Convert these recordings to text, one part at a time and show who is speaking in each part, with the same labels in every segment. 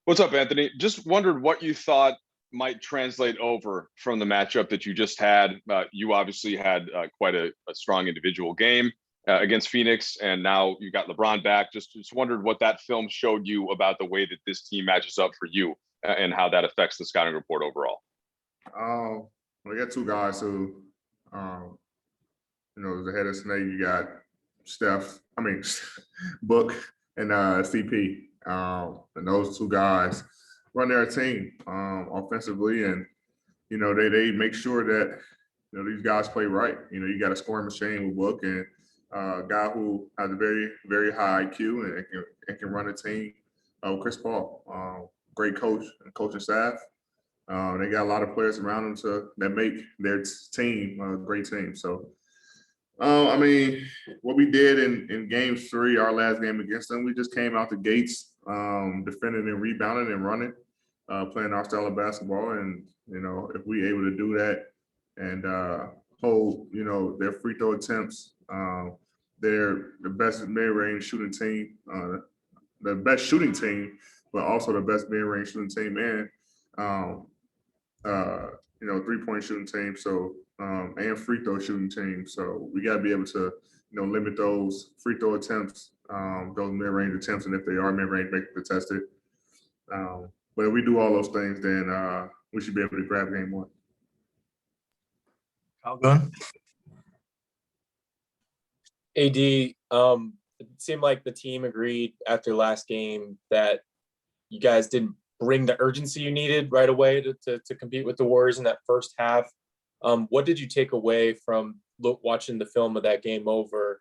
Speaker 1: What's up, Anthony? Just wondered what you thought might translate over from the matchup that you just had. You obviously had quite a strong individual game against Phoenix, and now you got LeBron back. Just wondered what that film showed you about the way that this team matches up for you and how that affects the scouting report overall.
Speaker 2: We got two guys who, um, the head of snake. You got Book and CP, and those two guys run their team offensively, and they make sure that these guys play right. You got a scoring machine with Book and a guy who has a very very high IQ and can run a team. Chris Paul, great coach and coaching staff. They got a lot of players around them that make their team a great team. So, what we did in game 3, our last game against them, we just came out the gates, defending and rebounding and running, playing our style of basketball. And, if we able to do that and hold, their free throw attempts, they're the best mid-range shooting team, the best shooting team, but also the best mid-range shooting team and 3-point shooting team. So and free throw shooting team. So we got to be able to limit those free throw attempts, those mid-range attempts, and if they are mid-range, make it contested. But if we do all those things, then we should be able to grab game 1.
Speaker 3: How good?
Speaker 4: AD, it seemed like the team agreed after last game that you guys didn't bring the urgency you needed right away to compete with the Warriors in that first half. What did you take away from watching the film of that game over?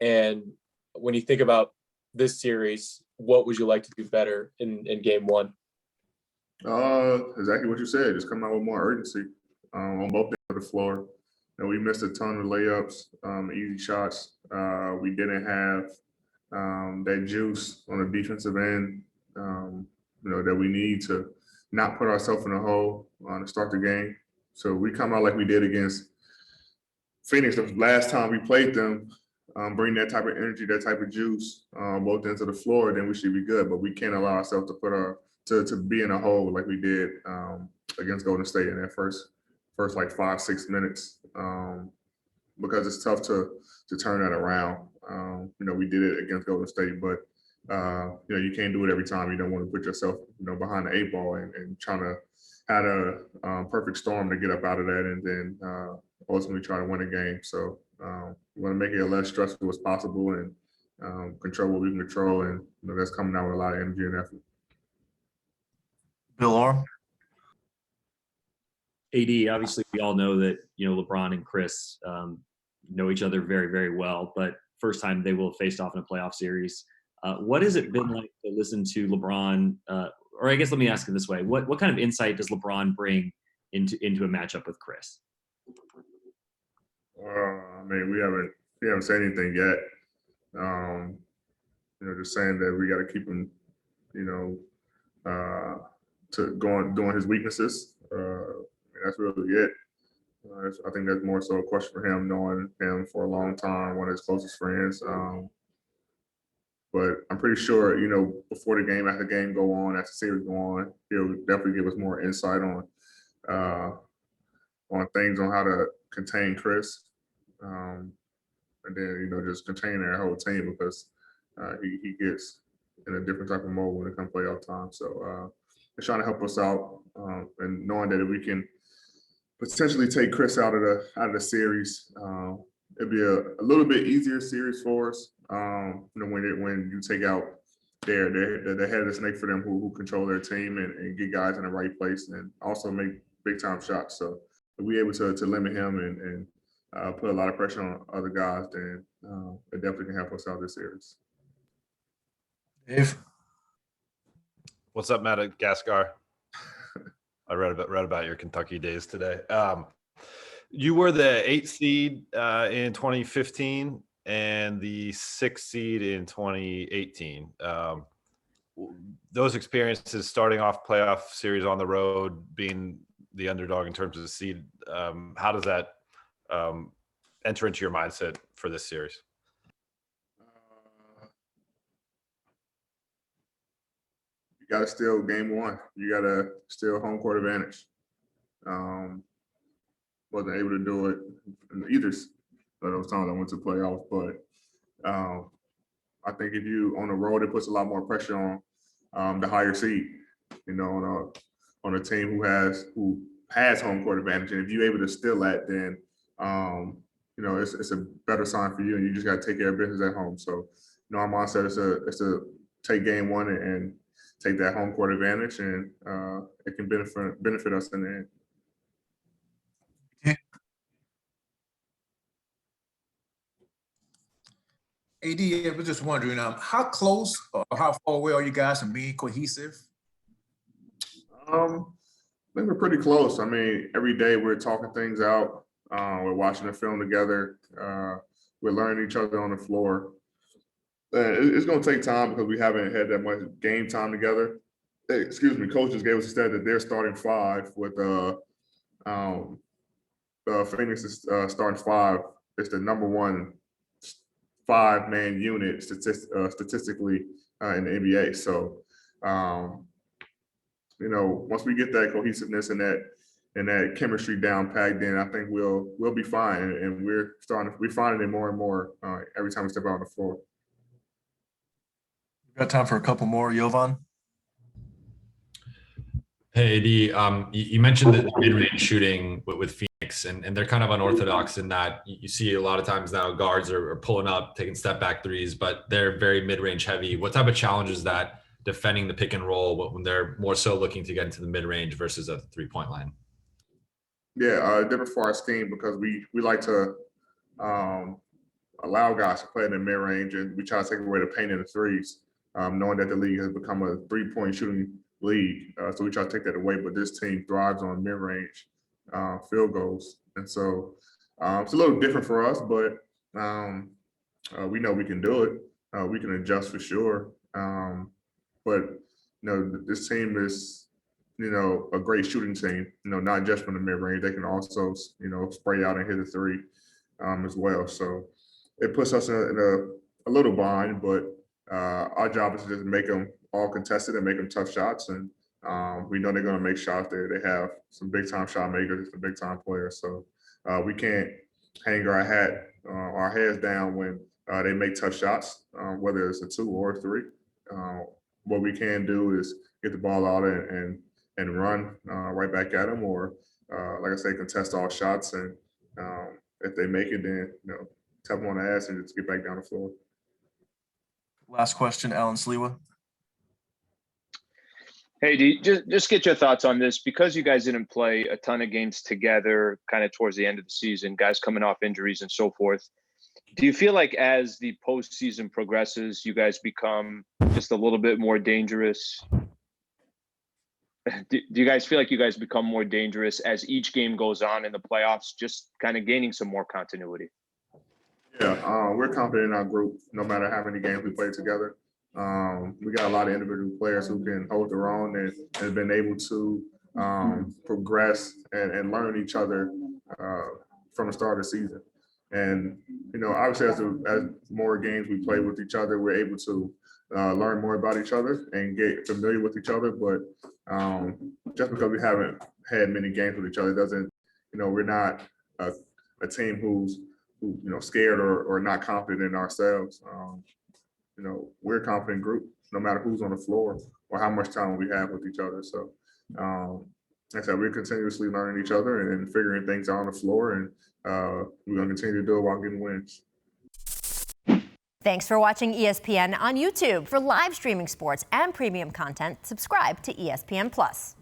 Speaker 4: And when you think about this series, what would you like to do better in game 1?
Speaker 2: Exactly what you said. Just come out with more urgency on both ends of the floor. We missed a ton of layups, easy shots. We didn't have that juice on the defensive end, that we need to not put ourselves in a hole to start the game. So we come out like we did against Phoenix the last time we played them, bring that type of energy, that type of juice both ends of the floor, then we should be good. But we can't allow ourselves to be in a hole like we did against Golden State in that first like 5-6 minutes, because it's tough to turn that around. We did it against Golden State, but you can't do it every time. You don't want to put yourself behind the 8 ball and trying to have a perfect storm to get up out of that and then ultimately try to win a game. So we want to make it as less stressful as possible and control what we can control, and that's coming out with a lot of energy and effort.
Speaker 3: Bill Orr?
Speaker 5: AD, obviously we all know that LeBron and Chris know each other very very well, but first time they will have faced off in a playoff series. What has it been like to listen to LeBron? Or I guess let me ask it this way: what kind of insight does LeBron bring into a matchup with Chris?
Speaker 2: We haven't said anything yet. Just saying that we got to keep him, doing his weaknesses. That's really it. I think that's more so a question for him, knowing him for a long time, one of his closest friends. But I'm pretty sure, before the game, after the game go on, after the series go on, he'll definitely give us more insight on things on how to contain Chris, and then just contain their whole team, because he gets in a different type of mode when it comes playoff time. So they're trying to help us out, and knowing that if we can potentially take Chris out of the series, it'd be a little bit easier series for us. When you take out the head of the snake for them who control their team and get guys in the right place and also make big time shots. So if we're able to limit him and put a lot of pressure on other guys, then it definitely can help us out this series.
Speaker 3: Dave?
Speaker 6: What's up, Matt Gaskar? I read about your Kentucky days today. You were the 8th seed in 2015 and the 6th seed in 2018. Those experiences, starting off playoff series on the road, being the underdog in terms of the seed, how does that enter into your mindset for this series?
Speaker 2: You got to steal game one. You got to steal home court advantage. Wasn't able to do it in either of those times I went to playoffs, but I think if you on the road, it puts a lot more pressure on the higher seed. You know, on a team who has home court advantage, and if you're able to steal that, then you know it's a better sign for you, and you just got to take care of business at home. So, you know, our mindset is to take game one and take that home court advantage, and it can benefit us in the end.
Speaker 3: AD, I was just wondering, how close or how far away are you guys from being cohesive?
Speaker 2: I think we're pretty close. I mean, every day we're talking things out. We're watching the film together. We're learning each other on the floor. It's going to take time because we haven't had that much game time together. Excuse me, coaches gave us a stat that they're starting five with Phoenix is starting five. It's the number one 5-man unit statistically in the NBA. So, you know, once we get that cohesiveness and that chemistry down packed, then I think we'll be fine. And we're finding it more and more every time we step out on the floor.
Speaker 3: We got time for a couple more, Jovan.
Speaker 7: Hey, AD, you mentioned the mid-range shooting with Phoenix, and they're kind of unorthodox in that you see a lot of times now guards are pulling up, taking step back threes, but they're very mid-range heavy. What type of challenge is that defending the pick and roll when they're more so looking to get into the mid-range versus at the three-point line?
Speaker 2: Yeah, different for our scheme because we like to allow guys to play in the mid-range, and we try to take away the pain in the threes, knowing that the league has become a three-point shooting league. So we try to take that away, but this team thrives on mid-range field goals. And so it's a little different for us, but we know we can do it. We can adjust for sure. But, you know, this team is, you know, a great shooting team, you know, not just from the mid-range. They can also, you know, spray out and hit a three as well. So it puts us in a little bind, but our job is to just make them all contested and make them tough shots. And we know they're going to make shots there. They have some big time shot makers, some big time players. So we can't hang our heads down when they make tough shots, whether it's a 2 or a 3. What we can do is get the ball out and run right back at them, or like I say, contest all shots. And if they make it, then, you know, tap them on the ass and just get back down the floor.
Speaker 3: Last question, Alan Sliwa.
Speaker 8: Hey, D, just get your thoughts on this. Because you guys didn't play a ton of games together kind of towards the end of the season, guys coming off injuries and so forth, do you feel like as the postseason progresses, you guys become just a little bit more dangerous? Do you guys feel like you guys become more dangerous as each game goes on in the playoffs, just kind of gaining some more continuity?
Speaker 2: Yeah, we're confident in our group, no matter how many games we play together. We got a lot of individual players who can hold their own and have been able to progress and learn each other from the start of the season. And, you know, obviously as more games we play with each other, we're able to learn more about each other and get familiar with each other. But just because we haven't had many games with each other doesn't, you know, we're not a team who you know, scared or not confident in ourselves. You know, we're a confident group, no matter who's on the floor or how much time we have with each other. So, like I said, we're continuously learning each other and figuring things out on the floor, and we're going to continue to do it while getting wins.
Speaker 9: Thanks for watching ESPN on YouTube. For live streaming sports and premium content, subscribe to ESPN+.